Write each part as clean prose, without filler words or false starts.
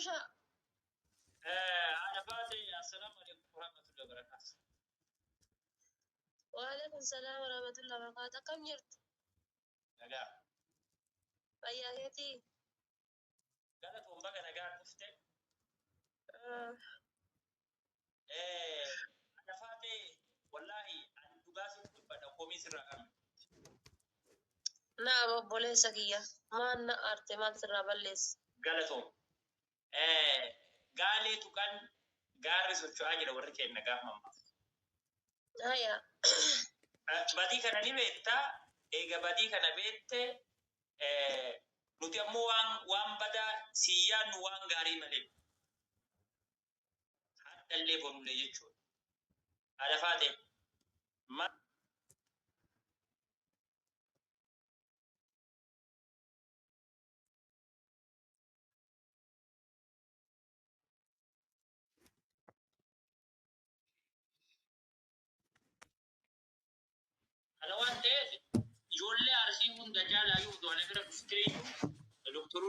شاء. أنا فاتي. السلام عليكم ورحمة الله وبركاته. وعليكم السلام ورحمة الله وبركاته. كم جرت؟ نجاح. بياتي. قالت بقى نجاح مفتي. أنا فاتي والله أنا دقاسي بدأ قومي سرقة. نعم بوليس كيا ما نأرت ما ترى بلس. قالتهم قالي تكن قارس وشواجر ورك النجاح ماما. هيا. بدي كنا نبيتا إيجا بدي كنا بيت نتيمو وان بدا سيان وان غاري ملك حتى اللي بقول لي يجوا على فاتي ما أنا وان تيت يولي أرسيهم دجال أيوه أنا كده بستريتو دكتور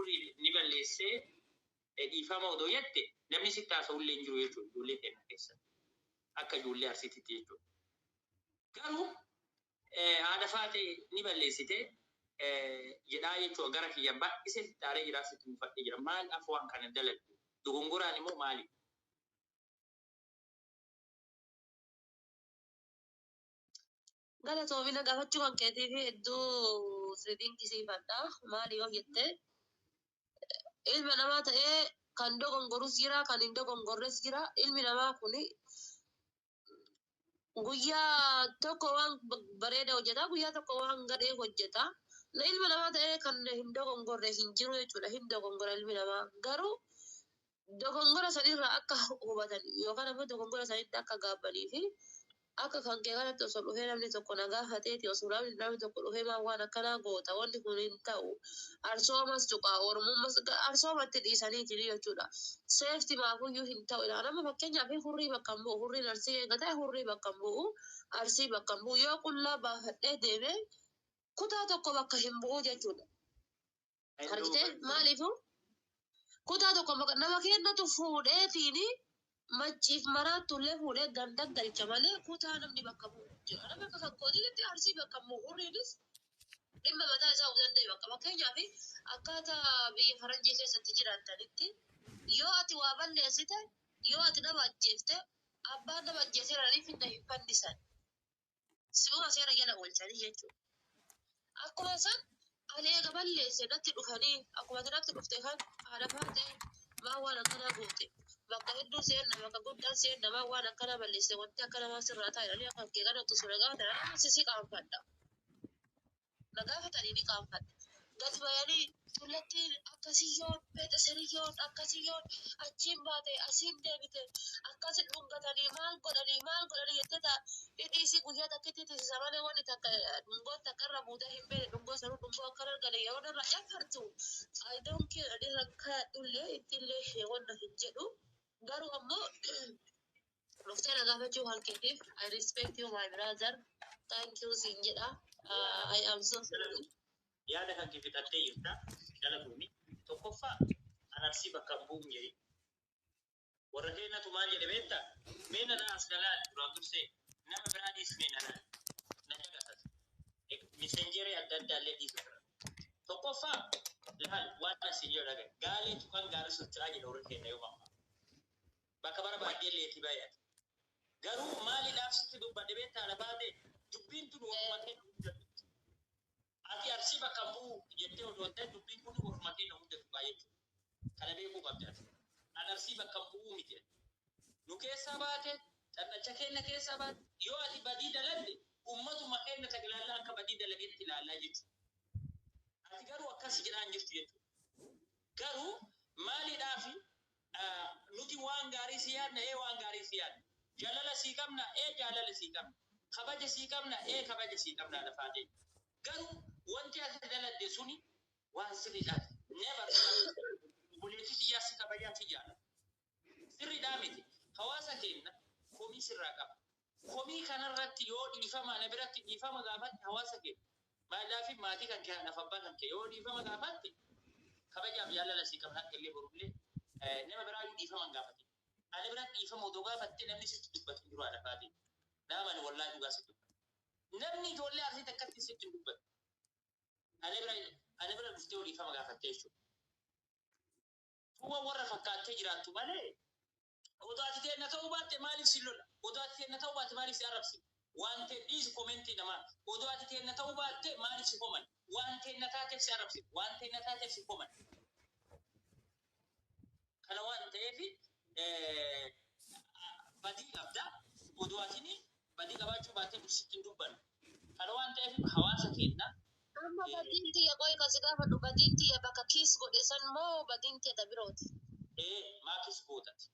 نبى لسه إفهام أو دويته نمني ستة سؤال لينجو يجوا يولي تنا كيسا أكا يولي أرسيتي تيجوا قالوا هذا فاتي نبى لسه jedhaa jechuun gara kiyyan baay'isee taaree jiraasitti muufadhee jira. Maal afwaan kana dalagdu? Dogongoraan immoo maali? Gara toomina gaafachuu kan keetii fi hedduu sirriin kisiifadha. Maali yoo jette ilma namaa ta'ee kan dogongorus jira kan hin dogongorres jira. Ilmi namaa kuni guyyaa tokko waan bareeda hojjeta guyyaa tokko waan gadhee hojjeta. Ilma namaa ta'ee kan hin dogongorre hin jiru jechuudha. Hin dogongora ilmi namaa garuu dogongora sanirraa akka hubatan yookaan ammoo dogongora sanitti akka gaabbanii fi akka kan kee kanatti osoo dhufee namni tokko nagaa hateeti osoo namni tokko dhufee maa waan akkanaa goota wanti kun hin ta'u arsoomas tuqaa ormummas arsoomatti dhiisaniiti jechuudha. Seefti maafuyyuu hin ta'u nama fakkeenyaaf hurrii bakka bu'u hurriin arsii eeggatee hurrii bakka bu'u arsii bakka bu'u yoo qullaa baafadhee deemee kutaa tokko bakka hin bu'u jechuudha. Argitee maaliifuu? Kutaa tokko nama kennatu fuudheefiini machiif maraatullee fuudhee ganda galcha malee kutaa namni bakka bu'u jira. Nama akka fakkootiitti arsii bakka bu'u hurriinis dhimma mataa isaa of danda'e bakka fakkeenyaaf akkaataa biyya faranjii keessatti jiraatanitti yoo ati waa balleessite yoo ati nama ajjeefte abbaan nama ajjeeseeraniif hin fannisan. Si'uma seera jala oolchanii jechuudha. Akkuma san ani eega balleesse natti dhufanii akkuma natti dhufte kan haadha faatee maa waan akkanaa goote bakka hedduu seenna bakka guddaan seenna maa waan akkanaa balleesse wanti akkana maa sirraa ta'a jedhanii akka kee kanatti osoo nagaa ta'an sisi qaanfadha. Nagaa fatanii ni qaanfadha. Gati bayanii tullattiin akkasiyyoon beexasiriyyoon akkasiyyoon achiin baate asiin deebite akkasi dhungatanii maal godhanii jettee ta'a. Dhidhiisii guyyaa takkitti tisiisa malee wanti takka dhungoo takka irra buutee hin beekne dhungoo sanuu dhungoo akka argane yoo irra dhafartu. I don't care irra kaadhullee ittillee wanta hin jedhu garuu ammoo dhuftee na gaafachuu kan keetiif I respect you my brother. Thank you siin jedha. I am so sorry. Yaada kan kee fixattee jirta dalaguuni tokkoffaa anarsii bakka bu'uun jedhi warra keenyatu maal jedhe beekta meena na as dalaal duraan dursee nama biraadhiis meena na dagatatu misenjerii adda addaa illee dhiisu tokkoffaa laal waan asiin yoo dhagaye gaaleetu kan gaara socho'aa jedha warra keenya yoo mamma bakka bara baay'ee leeti baay'ate garuu maaliidhaaf sitti dubbadhe beekta ala baate dubbiin tun warra keenya ati arsii bakka bu'u jettee odoo ta'e dubbiin kun hormatee na hunda tuqaa jechuudha. Kana beekuu qabdi ati. An arsii bakka bu'u miti. Nu keessaa baate xannacha keenya keessaa baate yoo ati badii dalagde ummatuma keenya tajaajila akka badii dalageetti ilaallaa jechuudha. Ati garuu akkas jedhaan jirtu jechuudha. Garuu maaliidhaaf nuti waan gaarii si yaadna waan gaarii si yaadna. Jaalala sii qabna jaalala sii qabna. Kabaja sii qabna kabaja sii qabna lafaa jechuudha. Garuu wanti ati daladde suni waan sirriidhaati. Never buleetii siyaasi kabajaati jaala. Sirriidhaa miti. Hawaasa keenya komii sirraa qaba. Komii kanarratti yoo dhiifama na biratti dhiifama gaafatti hawaasa keenya. Maallaa fi maatii kan kee haadhaaf abbaa kan kee yoo dhiifama gaafatti kabajaaf jaalala sii qabna akka illee borullee nama biraa yoo dhiifama hin gaafate. Ani biraa dhiifama odoo gaafatte namni sitti dubbatu jiru haadha faati. Nama ani wallaahi dhugaa sitti dubbatu. Namni ijoollee arsii takkatti sitti hin dubbatu. Ani bira dhuftee yoo dhiifama gaafatte jechuudha. Tuuba warra fakkaattee jiraattu malee odoo ati ta'e na ta'uu baatte maaliif si lola? Odoo ati ta'e na ta'uu baatte maaliif si arrabsi? Waan ta'e dhiisi koomentii namaa. Odoo ati ta'e na ta'uu baatte maaliif si koman? Waan ta'e na taateef si arrabsi. Waan ta'e na taateef si koman. Kana waan ta'eef badii qabda. Odoo atini badii qabaachuu baattee dursitti hin dubbannu. Kana waan ta'eef hawaasa keenya. Amma badin tiya koi kasi gaafadhu badin tiya bakka kiis godhe san moo badin tiya ta birooti? Maakis gootati.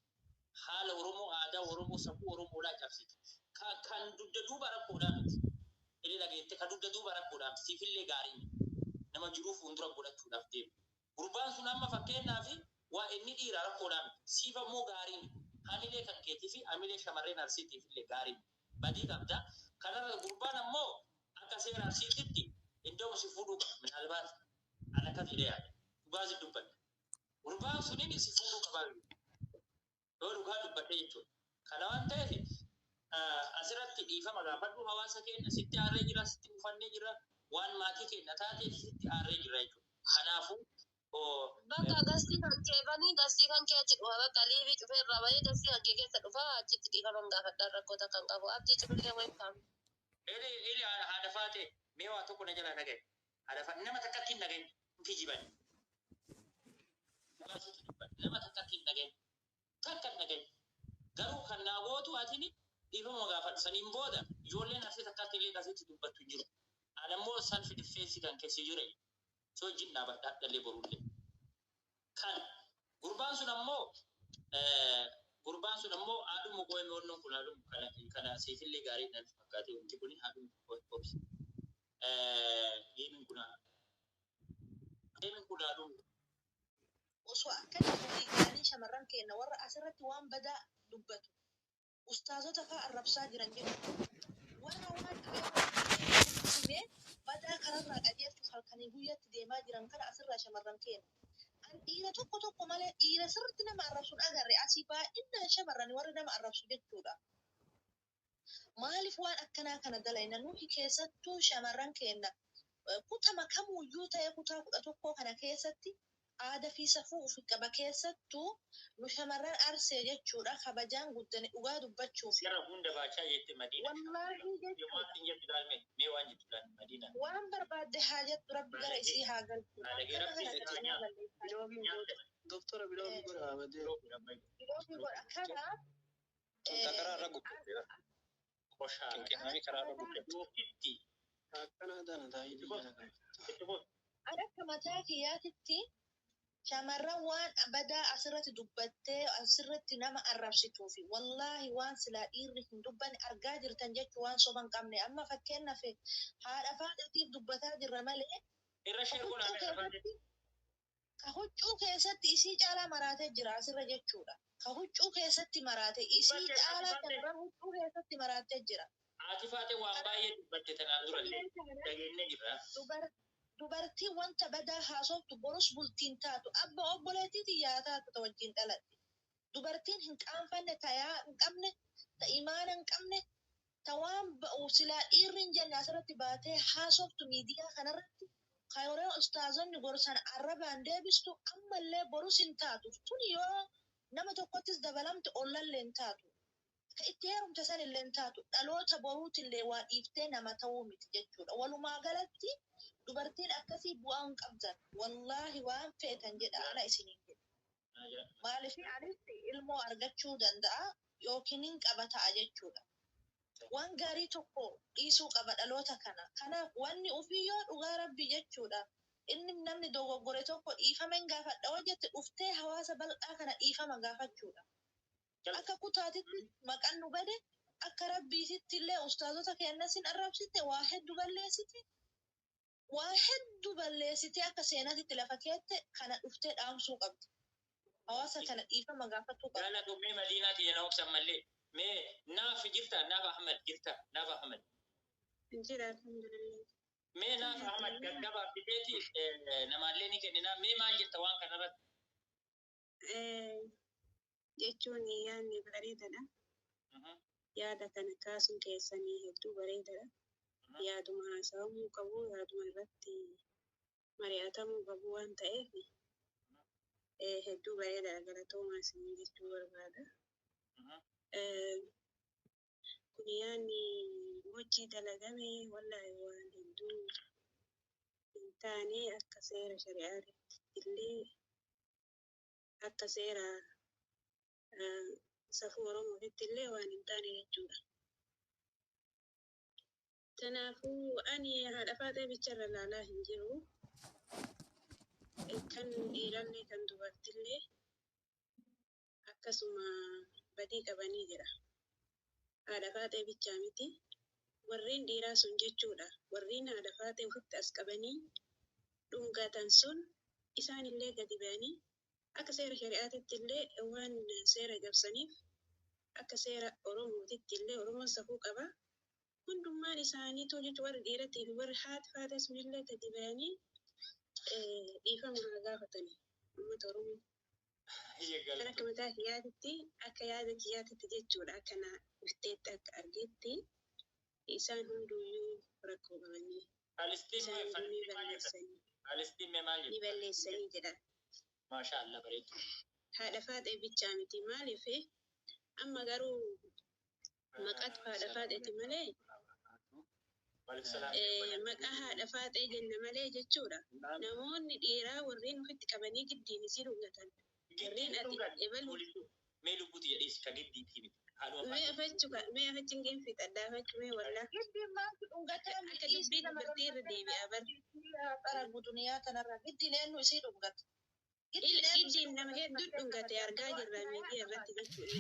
Haala Oromoo, aadaa Oromoo, safuu Oromoodhaa cabsiti. Kan dugda duuba rakkoodhaa miti. Inni dhageette kan dugda duuba rakkoodhaa miti. Siifillee gaarii nama jiruu fuuldura godhachuudhaaf deemu. Gurbaan sun amma fakkeenyaaf waa inni dhiira rakkoodhaa miti. Siif ammoo gaarii miti. Hamilee kan keetii fi hamilee shamarreen arsiitiifillee gaarii miti. Badii qabda. Kanarra gurbaan ammoo akka seera arsiititti iddoo si fuudhuu qaba. Minaalbaat ana akka fidee yaada. Dhugaa si dubbanne. Gurbaan suniin si fuudhuu qabaa. Yoo dhugaa dubbatte jechuudha. Kana waan ta'eef asirratti dhiifama gaafadhu hawaasa keenya sitti aarree jira, sitti ufannee jira, waan maatii keenya taateef sitti aarree jira jechuudha. Kanaafuu bakka gastii kan keebanii gastii kan kee achi dhufa bakka liibii cufee irraa bahee gastii kan kee keessa dhufa achitti dhiifaman gaafadhaan rakkoota kan qabu abdii cufillee wayin qabu. Eli haadha faate mee waa tokko na jala dhagaye. Haadha faate nama takkatti hin dhagaye hin kijiban. Nama takkatti hin dhagaye. Takka hin dhagaye. Garuu kan naa gootu atini dhiifama gaafadhu saniin booda ijoolleen asii takkatti illee kasitti dubbattu jiru. Ani ammoo self defense kan keessi jire. So jin dhaabadhaa dhallee borullee. Kan gurbaan sun ammoo haadhumu qo'ee oolnoon kun haadhumu kana siifillee gaarii dhaan fakkaatee wanti kun haadhumu qo'ee. Geemiin kun haadhumu. Osoo akkana gaarii shamarran keenya warra asirratti waan badaa dubbatu. Ustaazota fa'aa arrabsaa jiran jechuudha. Waan dhibee badaa kanarraa qajeelchuuf halkanii guyyaatti deemaa jiran kana asirraa shamarran keenya. Dhiira tokko malee dhiira sirriitti nama arrabsuun agarre asii baay'inaan shamarran warra nama arrabsu jechuudha. Maaliif waan akkanaa kana dalayna nuti keessattuu shamarran keenya kutama kamuyyuu ta'e kutaa 11 kana keessatti aadaa fi safuu ofii qaba keessattuu nu shamarran arsee jechuudha kabajaan guddane dhugaa dubbachuuf. Gara hunda baachaa jette Madiina. Wallaahi jechuudha. Mee waan jettuudhaan Madiina. Waan barbaadde haa jettu rabbi gara isii haa galchu. Doktora Biloomi godha Amadee. Biloomi godha kana. Karaarra gubbate. Kinkinami karaarra gubbate. Akkana dana taa'ee akka mataa kiyyaatitti shamarran waan badaa asirratti dubbattee asirratti nama arrabsituu fi wallaahi waan silaa dhiirri hin dubbanne argaa jirtan jechuun waan soba hin qabne amma fakkeenyaaf haadha faadhatiif dubbataa jirra malee. Irra sheergoon ka huccuu keessatti isii caalaa maraatee jira asirra jechuudha. Ka huccuu keessatti maraatee isii caalaa shamarran huccuu keessatti maraatee jira. Haati faate waan baay'ee dubbatte tanaan durallee dhageenne jirra. Dubartii wanta badaa haasoftu borus bultiin taatu abba obboleettiiti yaa taatu wajjin dhalatte. Dubartiin hin qaanfanne tayaa hin qabne ta'imaana hin qabne tawaan silaa dhiirri hin jenne asirratti baatee haasoftu miidiyaa kanarratti kayoree ustaazonni gorsan arrabaan deebistu ammallee borus hin taatu. Tun yoo nama tokkottis dabalamte ollallee hin taatu. Ka itti heerumte san illee hin taatu. Dhaloota boruutillee waa dhiiftee nama ta'uu miti jechuudha. Walumaa galatti dubartiin akkasii bu'aa hin qabdan wallaahi waan feetan jedha ana isiniin jedha. Maaliif anis ilmoo argachuu danda'a yookiin hin qaba ta'a jechuudha. Waan gaarii tokko dhiisuu qaba dhaloota kana. Kanaaf wanni ufiyyoo dhugaa rabbi jechuudha. Inni namni dogoggore tokko dhiifama hin gaafadha hojjette dhuftee hawaasa bal'aa kana dhiifama gaafachuudha. Akka kutaatitti maqaan nu bade akka rabbiititti illee ustaazota kennas hin arrabsite waa hedduu balleessite. Waa hedduu balleessitee akka seenaatitti lafa keette kana dhuftee dhaamsuu qabdi. Hawaasa kana dhiifama gaafachuu qabdi. Gaala dummee Madiinaati yana oksan mallee. Mee naaf jirta naaf Ahmad jirta naaf Ahmad. Jira alhamdulillah. Mee naaf Ahmad gaggabaaf diteeti namaallee ni kennina mee maal jirta waan kanarratti. jechuun yaadni bareedaadha. Yaada kana kaasuun keessanii hedduu bareedaadha. Yaaduma haasawamuu qabu, yaaduma irratti mari'atamuu qabu waan ta'eef hedduu bareedaadha. Galatoomaa isin jechuu barbaada. Kun yaadni hojii dalagame wallahi waan hedduu hin taane akka seera shari'aatti illee akka seera safuu Oromootti illee waan hin taane jechuudha. Kanaafuu ani haadha Faaxee bicharra ilaalaa hin jiru. Kan dhiirallee kan dubartillee akkasuma badii qabanii jira. Haadha Faaxee bichaa miti. Warreen dhiiraa sun jechuudha. Warreen haadha Faaxee ofitti as qabanii dhungatan sun isaanillee gadi ba'anii akka seera shari'aatitti illee waan seera cabsaniif akka seera Oromootitti illee Oromoon safuu qaba. Hundummaan isaaniitu jechuun warri dhiirattii fi warri haati Faaxee sunillee gadi ba'anii dhiifama haa gaafatanii uummata Oromoo. Kan akka mataa kiyyaatitti akka yaada kiyyaatitti jechuudha. Akka na bifteetti akka argeetti isaan hunduyyuu rakkoo qabanii ni balleessanii jedha. Maashaallah bareedu. Haadha Faaxee bichaa miti maaliif amma garuu maqaatu haadha Faaxeeti malee maqaa haadha Faaxee jenna malee jechuudha. Namoonni dhiiraa warreen ofitti qabanii giddiin isii dhungatan. Warreen ati ebalu. Mee lubbuuti jedhee ka giddiitti miti. Mee afachiin geenfi xaddaafachuu mee wallaa. Giddiin maaltu dhungataa Akka dubbii dubartii irra deebi'aa bar. Qarabu duniyaa kanarraa giddiin eenyu isii dhungata. Giddiin nama hedduu dhungate argaa jirra miidiyaa irratti jechuudha.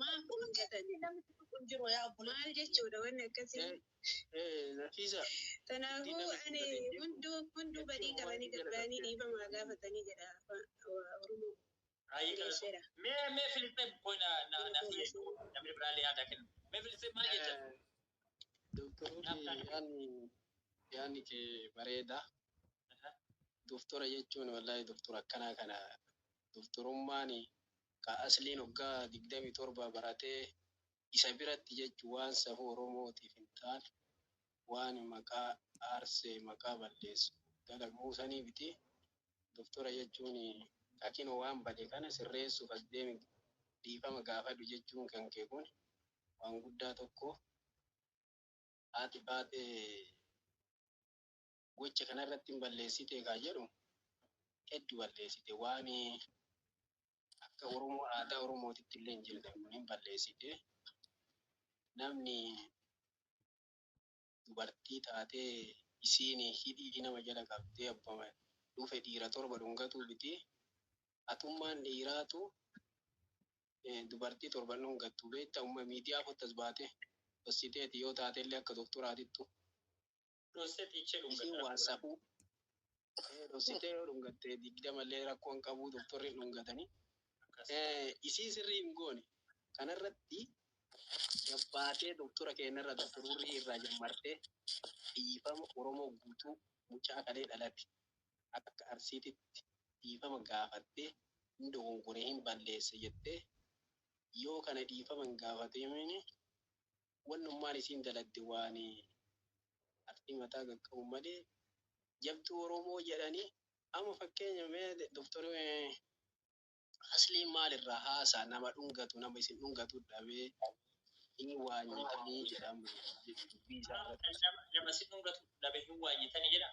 Maaf dhungatan? Maal jechuudha wanni akkasii? Kanaafuu ani hunduu badii qabanii gabbaanii dhiifamaa gaafatanii jedha Oromoo. Mee Filiippee boona naaf namni biraallee yaada kennu. Mee Filiippee maal jettan? Doktoroonni yaadni kee bareeda. Doktora jechuun wallahi doktora akkanaa kana doktorummaan ka asliin waggaa 27 baratee isa biratti jechuun waan safuu Oromootiif hin taane waan maqaa aarsee maqaa balleessu dalaguu sanii biti. Doktora jechuun kakinoo waan bade kana sirreessuuf as deemi dhiifama gaafadhu jechuun kan kee kun waan guddaa tokko haati Faaxee gocha kanarratti hin balleessite kaa jedhu hedduu balleessite waan akka Oromoo aadaa Oromootitti illee hin jirre kun hin balleessite. Namni dubartii taatee isiin hidhii nama jala qabdee abbama dhufe dhiira torba dhungatuu biti. Atummaan dhiiraatu dubartii torba dhungattuu beekta umma miidiyaa kottas baate hossiteeti yoo taatellee akka doktoraatittu. Isin waan safuu hossitee yoo dhungattee 20 illee rakkoon qabuu doktorri dhungatanii. Isii sirrii hin goone kanarratti gabbaatee doktora keenyarra doktorurri irraa jammartee dhiifama Oromoo guutuu mucaa kalee dhalate akka arsiititti dhiifama gaafattee hin dogongoree hin balleesse jettee yoo kana dhiifama hin gaafateemini wannummaan isiin dalagde waan artii mataa qaqqabu malee jabtuu Oromoo jedhanii amma fakkeenya mee doktorri asliin maalirraa haasaa nama dhungatu nama isin dhungatu dhabee inni waanyitanii jedhamu dubbii isaa nama si dhungatu dhabe hin waanyitanii jedha.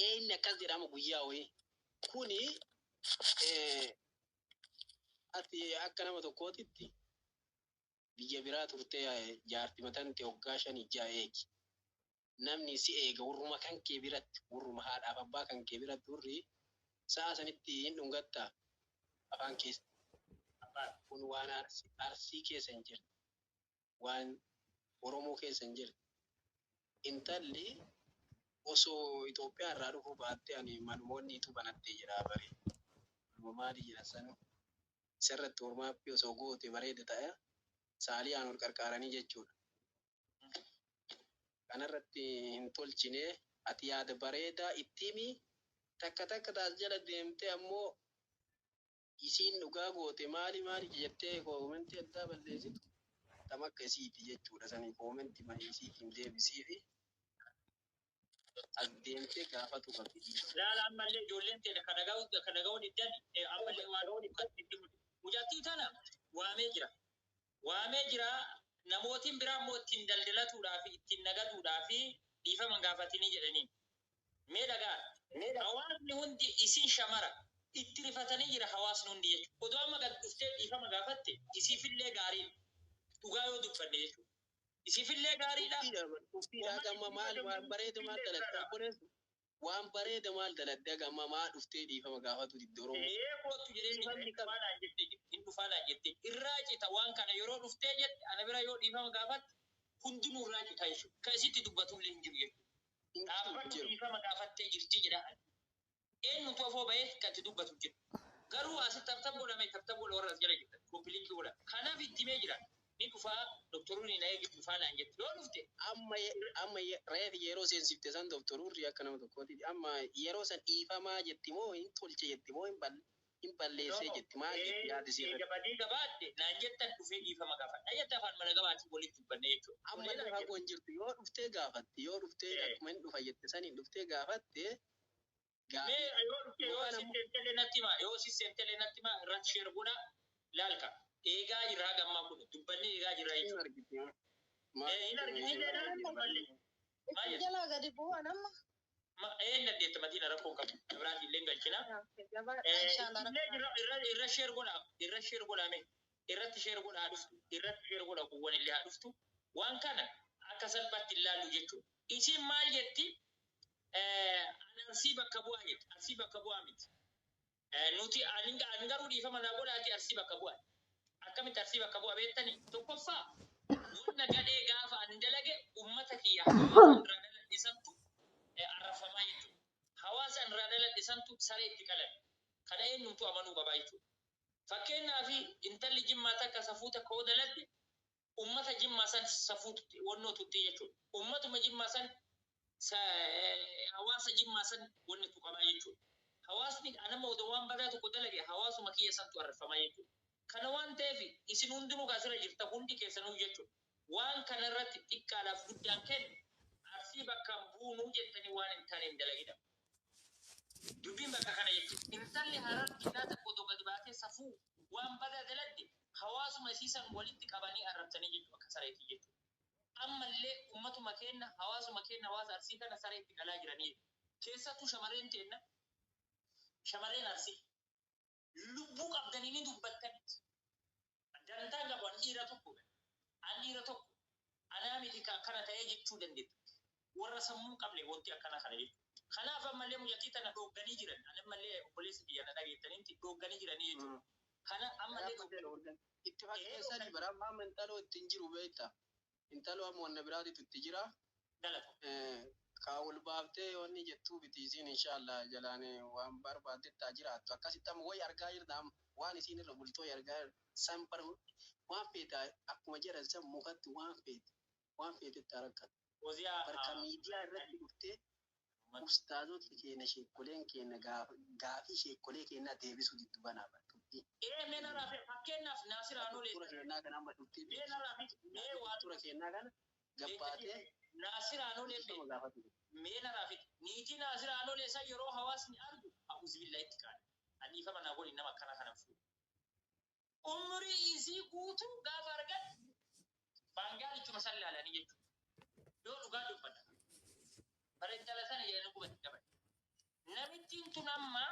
Inni akkas jedhama guyyaa wayii kuni ati akka nama tokkootitti biyya biraa turtee jaarti matante waggaa 5 eegi. Namni si eega warruma kan kee biratti warruma haadhaaf abbaa kan kee biratti warri sa'a sanitti hin dhungatta afaan keessa. Kun waan arsii keessa hin jirre waan Oromoo keessa hin jirre. Intalli osoo Itoophiyaa irraa dhufuu baatte ani malumoonni itu banattee jira bare. Maali jedha san sirratti ormaappii osoo goote bareeda ta'e saaliyaan ol qarqaaranii jechuudha. Kanarratti hin tolchine ati yaada bareedaa itti himi takka taas jala deemtee ammoo isiin dhugaa goote maali jettee koomentii addaa balleessitu tam akka isiiti jechuudha. Sanii koomentii malee isiitiin deebisii fi as deemtee gaafatu qabdi. Laala ammallee ijoolleen teenya kan dhaga'uun iddan ammallee waan mucattii tana waamee jira namootiin biraa immoo ittiin daldalatuudhaa fi ittiin nagaduudhaa fi dhiifama gaafatanii jedhaniin. Mee dhagaa hawaasni hundi isin shamara itti rifatanii jira hawaasni hundi jechuudha. Odoo amma gad dhuftee dhiifama gaafatte isiifillee gaariidha. Dhugaa yoo dubbanne jechuudha. Isiifillee gaariidha. Uffiidhaa gamma maal bareeda maal daladdaa waan bareeda maal daladdaa gamma maa dhuftee dhiifama gaafatu iddoo Oromoo. Kootu jedhee hin dhufaanaa jettee irraa cita waan kana yeroo dhuftee jette ana bira yoo dhiifama gaafatte hundinuu irraa cita jechuudha. Kan isitti dubbatullee hin jiru jechuudha. Dhaabbatu dhiifama gaafattee jirti jedhaan. Eenyutu afoo bahee kan itti dubbatu jiru. Garuu asitti tabtaboo warra as jala jirtan koppiliinkii godha. Kanaaf itti mee jira. Ni dhufaa doktorri na eegi dhufaanaan jetti yoo dhufte. Amma reefi yeroo seensifte san doktorri akka nama tokkooti. Amma yeroo san dhiifamaa jetti moo hin tolche jetti moo hin balleessee jetti maal jetti yaadisee. Badii gabaadde naan jettan dhufee dhiifama gaafadha. Jetta afaan mana gabaatiin walitti dubbanne jechuudha. Amma lafa goon jirtu yoo dhuftee gaafatti yoo dhuftee akkuma hin dhufa jette saniin dhuftee gaafatte. Yoo sisteemtelee natti maa irratti sheer godha laalka. Eegaa jirraa gammaa kun dubbanni eegaa jirraa jechuudha. Hin arginu jalaa gadi bu'an amma. Naddeetta matiina rakkoo qabu. Biraati illee galchina. Irra sheer godhame. Irratti sheer godhaa dhuftu. Irratti sheer godha kuwwan illee haa dhuftu. Waan kana akka salphaatti ilaallu jechuudha. Isin maal jetti? Arsii bakka bu'aa jetti. Arsii bakka bu'aa miti. Nuti ani garuu dhiifama naa godhaati arsii bakka bu'aa. Akkamitti arsii bakka bu'aa beektanii? Tokkoffaa wanna gadhee gaafa ani dalage uummata kiyya hawaasa irraa daladhisantu arrafamaa jechuudha. Hawaasa irraa daladhisantu saree itti qalan. Kana eenyutu amanuu qabaa jechuudha. Fakkeenyaaf intalli jimmaa takka safuu takka yoo daladde uummata jimmaa san safuutti wannootutti jechuudha. Uummatuma jimmaa san hawaasa jimmaa san wanni tuqamaa jechuudha. Hawaasni anama odoo waan badaa tokko dalage hawaasuma kiyya santu arrafamaa jechuudha. Kana waan ta'eef isin hundinuu asirra jirta hundi keessanuu jechuudha. Waan kanarratti xiqqaadhaaf guddaan kennu arsii bakka buunuu jettanii waan hin taane hin dalagidha. Dubbiin bakka kana jechuudha. Intalli harar xiqqaa tokko odoo gadi baatee safuu waan badaa daladde hawaasuma isiisan walitti qabanii arrabsanii jechuudha akka sareetii jechuudha. Ammallee ummatuma keenya hawaasa arsii kana sareetti qalaa jiranii keessattuu shamarreen teenna shamarreen arsii lubbuu qabdanii ni dubbattanitti dantaa qabu an dhiira tokko anaa miti kana ta'ee jechuu dandeetta warra sammuu qabne wanti akkana kana jechuudha. Kanaaf ammallee mucattii tana dhoogganii jiran ammallee obboleessa biyya na dhageettanitti dhoogganii jiranii jechuudha. Kana ammallee itti fakkeessanii bara amma intaloo ittiin jiru beektaa. Intaloo amma wanna biraatitu itti jira. Kaawul baaftee wanni jettuu bitiisiin inshaallah jalaan waan barbaadettaa jiraattu. Akkasitti amma wayi argaa jirta waan isiin irra bultoo argaa san bar waan feeta akkuma jedhan san mukatti waan feetetti arakkata. Barka miidiyaa irratti dhuftee ustaazota keenya sheekoleen keenya gaafii sheekolee keenya deebisuu diddu banaa bartuutti. Meena raafee fakkeenyaaf Naasir Aanulee. Tura keenyaa kana amma dhuftee. Meena raafee waa tura keenyaa kana gabbaatee. Naasir Aanulee meena raafee niitii Naasir Aanulee san yeroo hawaasni argu a'uuzubillahi itti kaane. Aniifama naa godhin nama akkana kana fuudhu. Umrii isii guutuu gaafa argan baangaan ittuma san ilaalanii jechuudha. Yoo dhugaa dubbata. Bareeddala sana jedhanii qubatti qaban. Namittiin tun amma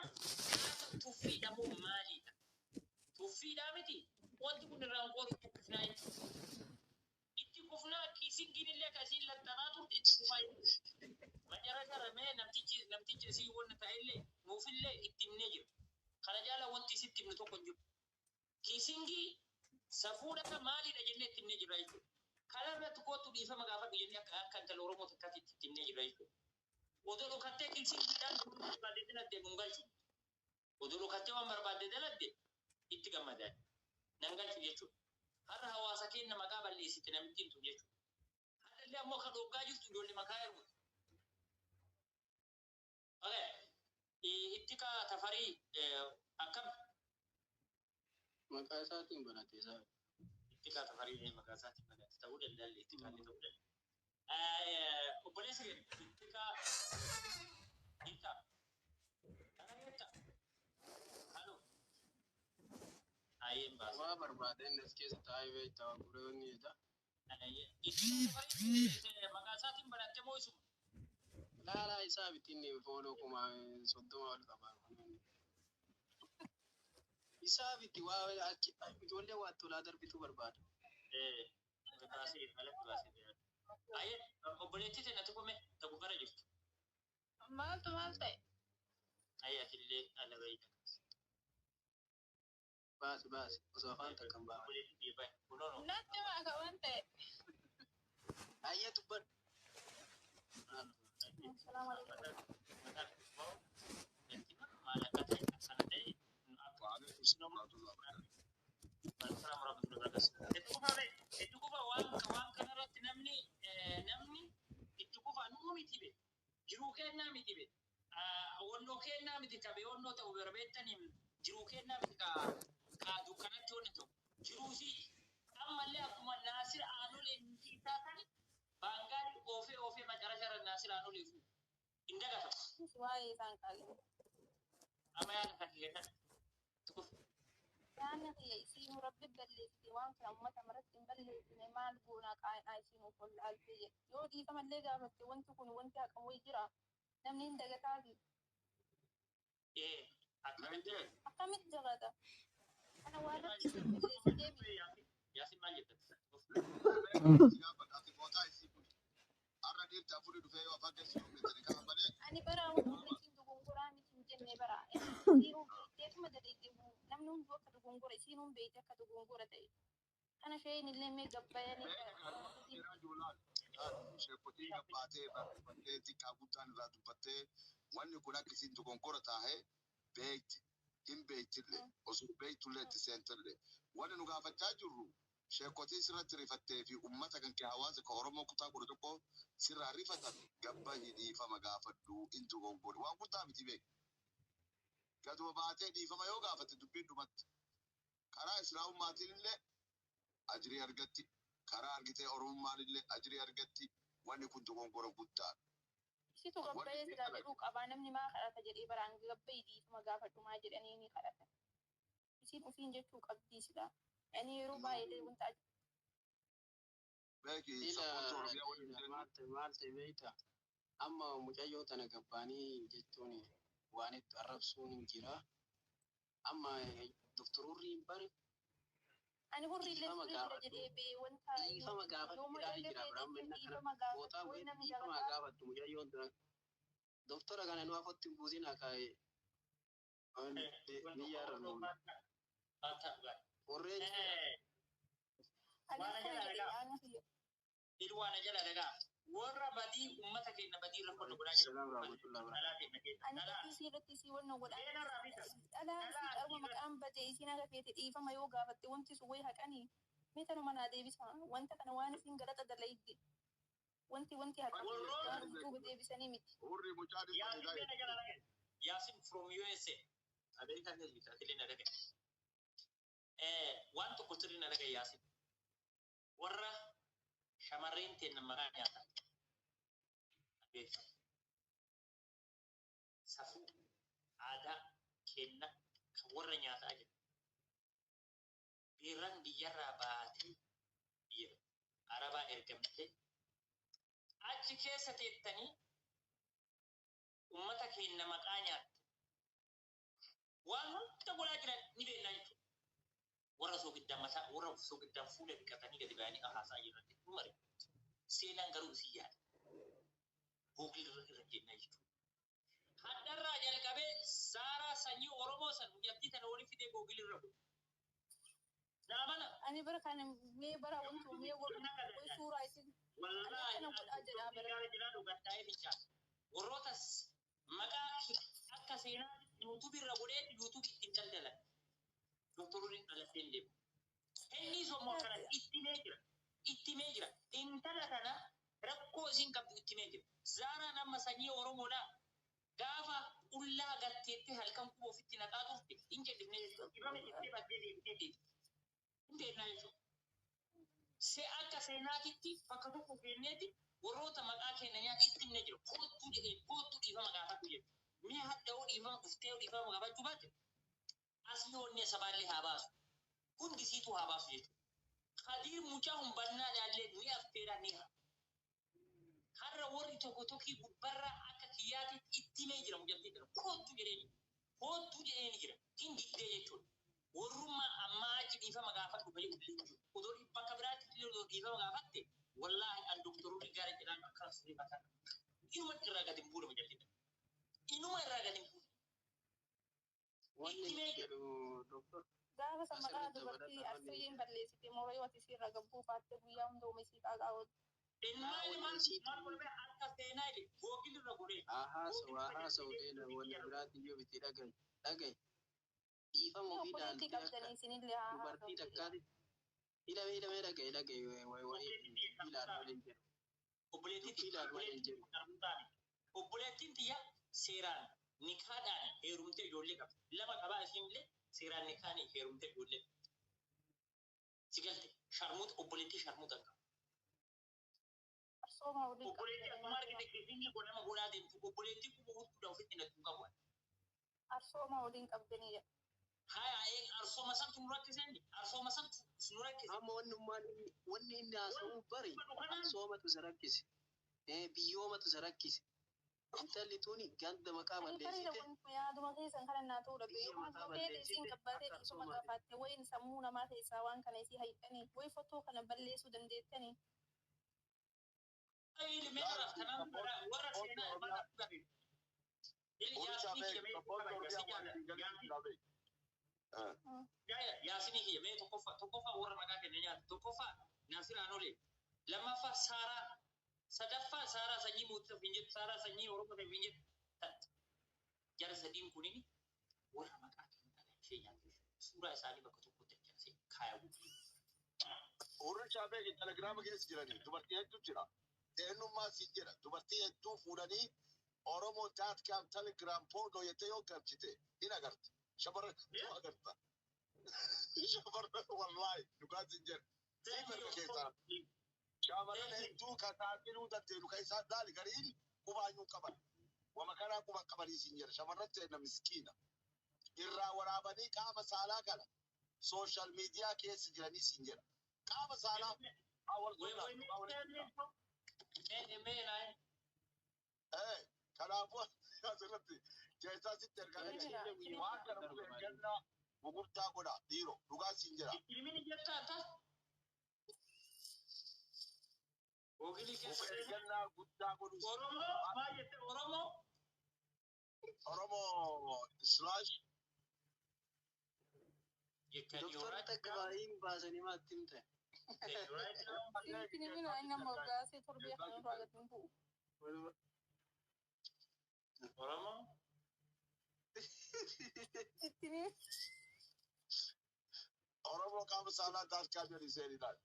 tuffiidha moo maaliidha? Tuffiidhaa miti wanti kun irraan qoodu itti kufnaa jechuudha. Itti kufnaa kiisingiin illee akkasiin laxxanaa turte itti kufaa jechuudha. Macara jaramee namtichi isii wanna ta'ellee nuufillee itti himnee jira. Kana jaala wanti isitti himnu tokko hin jiru. Kiisingii safuudha maaliidha jennee itti himnee jirra jechuudha. Kana irratti kootu dhiifama gaafadhu jennee akka intala Oromoo takkaatti itti himnee jirra jechuudha. Odoo dhokattee kiisingiidhaan barbaadde daladde nun galchu. Odoo dhokattee waan barbaadde daladde itti gammadaan. Nan galchu jechuudha. Har'a hawaasa keenya maqaa balleessite namittiin tun jechuudha. Haadhallee ammoo kan dhoggaa jirtu ijoollee maqaa eeruudha. ittika tafarii akkam maqaa isaatiin barate isaa. ittika tafarii maqaa isaatiin barate ta'uu danda'a ittika ta'uu danda'a. Obboleessi ittika hiika kana beekta halloo ayyeen baasa Waa barbaadeen as keessa taa'ee beektaa gurguranii jedha. ittika tafarii maqaa isaatiin barate moo isuma Laalaa isaa bittinni fooloo kuma 30 ol qaba. Isaa bitti waa achi ijoollee waa tolaa darbitu barbaada. baasee alatti baasee ayyee obboleettii ta'e natti kome ta'u bara jirtu. Maaltu maal ta'e? Ayyee atillee ala baay'ee. Baasi osoo afaan takkan ba'a. Obboleettii biyya baay'ee kunoonu. Natti maaka waan ta'e? Ayyee dubbadhu. Bangari ofe macarashara nasir anulifu indaga Waa'ee isaan qaali. amayaan kakkeeta Yaanni kiyya isiin rabbi balleessite waan kana uummata maratti hin balleessine maal goonaa qaa'inaa isiin of wallaaltee jedhe. Yoo dhiifamallee gaafatte wanti kun wanti haqamu jira namni hin dagataati. Akkamitti jagata? Kana waan rabbi isiin balleessite deebi. yaasin maal jettati Ani bara isiin dogongoraan isiin jennee bara. Dhiiruu beekuma dadheedde namni hundi akka dogongora isiin hundi beekte akka dogongora ta'e. Kana isheen illee mee gabbayanii sheekotii gabbaatee barbaadee xiqqaa guddaan irraa dubbattee wanni kun akkasiin dogongora taa'ee beekti hin beektillee osoo beektullee itti seentillee wanni nu gaafachaa jirru sheekotii sirratti rifattee fi uummata kan kee hawaasa kan Oromoo kutaa 11 sirraa rifatan gabba dhiifama gaafadhu hin dogongore waan guddaa miti beeku. Gaduma baatee dhiifama yoo gaafatte dubbiin dhumatti karaa islaamummaatiin illee ajrii argatti. Karaa argitee Oromummaan illee ajrii argatti wanni kun dogongora guddaadha. Isitu gabbayee silaa jedhuu qabaa namni maa kadhata jedhee baraan gabbayii dhiifama gaafadhu maa jedhanii ni kadhatan. Isiin ofiin jechuu qabdii silaa. Ani yeroo baay'ee wanta Beeki sabboontuu Oromiyaa waliin jiran maal ta'e beektaa? Amma mucayyoo tana gabbaanii jechuun waan itti arrabsuun hin jira. Amma doktororri hin bare ani hurrii illee jira jedhee bee wanta dhiifama gaafatti jira. Amma inni kana bootaa wayii dhiifama gaafattu mucayyoon tana. Doktora kana nu afatti hin buusin akaa'e ni yaadamu. Warreen Ilwaana jala dhagaa warra badii uummata keenya badii irra qonna godhaa jiru. irratti wanna godhaa dhalaa qarma maqaan badee isiin haga feete dhiifama yoo gaafatte wanti sun wayi haqanii mee tanuma naa deebisa wanta kana waan isiin galata dalayidde wanti haqanii deebisanii miti. Urri mucaa Yaasin from USA Ameerikaan keessatti atilee na dhagaye. Waan tokko sirrii na dhagaye Yaasin warra shamarreen teenna maqaa nyaataa safuu aadaa kenna kan warra nyaataa jiru biiraan biyyarraa baatee biyya arabaa ergamtee achi keessa teettanii uummata keenya maqaa nyaatte waan hunda godhaa jiran ni beeknaa jechuudha. Warra soogiddaa mataa warra soogiddaa fuula dhiqatanii gadi ba'anii haasaa jiran dhumare seenaan garuu isii yaada. Googil irra jennaa jechuudha. Haddarraa jalqabee Saaraa sanyii Oromoo san guyyattii tana waliin fidee googil irra godhu. Naamana. Ani bara kana mee bara wanti mee godhu suuraa isin warrootas maqaa akka seenaa yuutuubii irra godhee yuutuubii ittiin daldalan. Doktorriin dhalatee hin deemu. Inni sommoo kana ittimee jira. Intala kana rakkoo isiin qabdu ittimee jira. Zaaraan amma sanyii Oromoodhaa Gaafa qullaa gatteetti halkan kuba ofitti naqaa turte hin jedhifne dhibame itti baddee deemtee deemte. Hin beeknaa jechuudha. Se akka seenaatitti bakka tokko kenneeti warroota maqaa keenyaa itti himne jira. Koottuu jedhee koottuu dhiifama gaafatu jedhu. Mi'a hadda'uu dhiifama dhuftee dhiifama gaafachuu baate asli onnee sabaallee haa baasu. Hundisiituu haa baasu jechuudha. Hadiir mucaa humbannaa dhaallee ni affeera ni haa. Har'a warri tokko tokkii gubbarra akka kiyyaatitti itti himee jira mucattii jira. Koottuu jedhee ni jira. Hin diddee jechuudha. Warrummaa ammaa achi dhiifama gaafatu baay'ee ullee. Odoo bakka biraatti illee odoo dhiifama gaafatte wallaahi an doktoroonni gaara jedhaan akka asirrii mataa. Inuma irraa gadi hin buune mucattii jira. Inuma irraa gadi hin buune. Wanni jedhu doktor. Gaafa sammataa dubartii asirriin balleessite moo yoo ati siirra gabbuu baatte guyyaa hunda uumesii qaagaa oolu. Maal golbee akka seenaa jedhe googil irra godhee. Haasa'u dheena wanni biraatti iyyuu biti dhagaye. Dhiifama ofii Obboleettii qabdanii isinillee haa dubartii takkaati. Hidhamee dhagaye ilaala waliin jedhu. Obboleettiin tiyya seeraan nikaadhaan heerumtee ijoollee qabdi. Lama qabaa isiinillee seeraan nikaan heerumtee ijoollee qabdi. Si galte obboleettii sharmuuta qaba. Obboleettii akkuma argite keessatti godhama godhaa deemtu obboleettii kuma hunduudha ofitti natti hin qabu. Arsooma waliin qabdanii jedha. Haya arsoma santu nurakkiseenni arsoma santu nurakkise. Amma wanni inni haasa'u bari arsoomatu isa rakkise. Biyyoomatu isa rakkise. Intalli tuni ganda maqaa balleessite. Yaaduma keessan kana naa ta'uu dhabe. Yoo isiin qabbaatee dhiisuma gaafatte wayin sammuu namaa keessaa waan kana isii hayiqanii wayi fotoo kana balleessuu dandeettanii. Ayili meeqaaf kanaan warra seenaa irraa dhabe. Yaasini kiyya mee tokkoffaa warra maqaa kenna nyaata tokkoffaa Naasiraan olee lammaffaa Saaraa sadaffaa Saaraa sanyii mootii hin jettu Saaraa sanyii Oromoo hin jettu jara sadiin kunini warra maqaa kenna ishee nyaata suuraa isaanii bakka tokkotti ajjaasee kaayamu. Warri shaabee telegiraama keessa jiranii dubartii hedduu jira. Eenyummaa si jira dubartii hedduu fuudhanii Oromoo daatkaam telegiraam poodoo jettee yoo galchite hin agarta. Shamarran yoo agarta. Shamarran wallaahi dhugaatiin jira. Siifarra keessaa. Shamarran hedduu kataafiruu dandeenu kan isaan daali gariin qubaanyuu qaban. Wama kanaa quban qabanii siin jira. Shamarran ta'e miskiina. Irraa waraabanii qaama saalaa kana sooshaal miidiyaa keessa jiranii siin jira. Qaama saalaa awwal godhaa. Kanaafuu asirratti keessaa sitti ergaa waan kana eeggannaa gugurdaa godha dhiiroo dhugaa siin jira. Eeggannaa guddaa godhu. Oromoo slash. Doktor takka baay'een baasanii maatti himte. Sini mina ina morgaase torbee kana irraa gadi hin bu'u. Oromoo. Oromoo qaama saalaa daatkaa jedhi seenidhaan.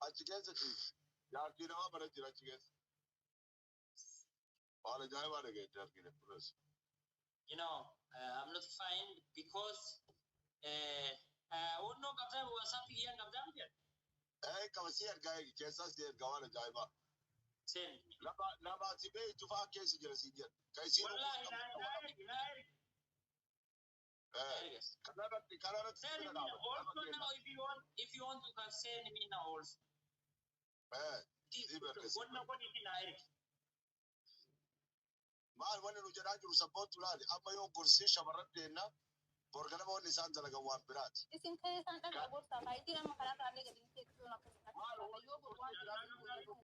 Achi keessatti yaadii namaa bara jira achi keessa. Waan ajaa'ibaa dhageetti argine kunis. You know, I'm not fine because no qabdaa WhatsApp kiyyan qabdaa miti. Qaba si ergaa eegi keessas si ergaa waan ajaa'ibaa. Seen. Nama si bee tufaa keessa jira si jedha. Kan isiin wallaahi naa ergi. Kanarratti send me also now if you want you can send me now also. Wanti naa ergi. Maal wanni nu jedhaa jiru sabboontu laali amma yoo gorsii shamarran deennaa borganama wanni isaan dalagan waan biraati. Isin keessaan dhagaa gorsaa faayitii nama karaa taalee gadi hin teessisuun akkasii. Yoo waan